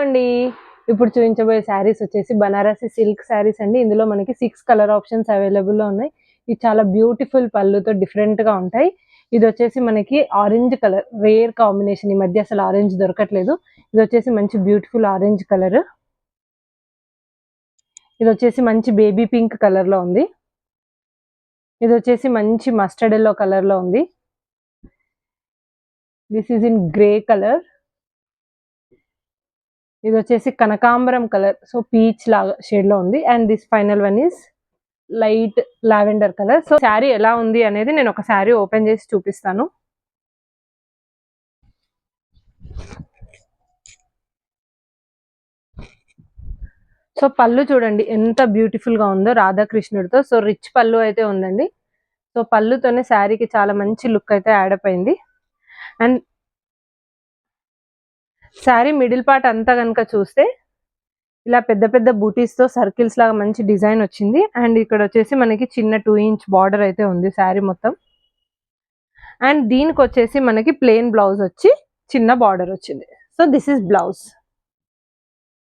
అండి, ఇప్పుడు చూపించబోయే శారీస్ వచ్చేసి బనారసి సిల్క్ శారీస్ అండి. ఇందులో మనకి 6 కలర్ ఆప్షన్స్ అవైలబుల్లో ఉన్నాయి. ఇది చాలా బ్యూటిఫుల్ పళ్ళుతో డిఫరెంట్గా ఉంటాయి. ఇది వచ్చేసి మనకి ఆరెంజ్ కలర్, రేర్ కాంబినేషన్. ఈ మధ్య అసలు ఆరెంజ్ దొరకట్లేదు. ఇది వచ్చేసి మంచి బ్యూటిఫుల్ ఆరెంజ్ కలర్. ఇది వచ్చేసి మంచి బేబీ పింక్ కలర్ లో ఉంది. ఇది వచ్చేసి మంచి మస్టర్డ్ ఎల్లో కలర్ లో ఉంది. This is in grey colour. ఇది వచ్చేసి కనకాంబరం కలర్, సో పీచ్ లాగా షేడ్ లో ఉంది. And this final one is light lavender colour. So sari ఎలా ఉంది అనేది నేను ఒక శారీ ఓపెన్ చేసి చూపిస్తాను. సో పళ్ళు చూడండి ఎంత బ్యూటిఫుల్ గా ఉందో, రాధాకృష్ణుడితో. సో రిచ్ పళ్ళు అయితే ఉందండి. సో పళ్ళుతోనే శారీకి చాలా మంచి లుక్ అయితే యాడ్ అప్ అయింది. అండ్ శారీ మిడిల్ పార్ట్ అంతా కనుక చూస్తే ఇలా పెద్ద పెద్ద బూటీస్ తో సర్కిల్స్ లాగా మంచి డిజైన్ వచ్చింది. అండ్ ఇక్కడ వచ్చేసి మనకి చిన్న 2 ఇంచ్ బార్డర్ అయితే ఉంది శారీ మొత్తం. అండ్ దీనికి వచ్చేసి మనకి ప్లెయిన్ బ్లౌజ్ వచ్చి చిన్న బార్డర్ వచ్చింది. So this is blouse.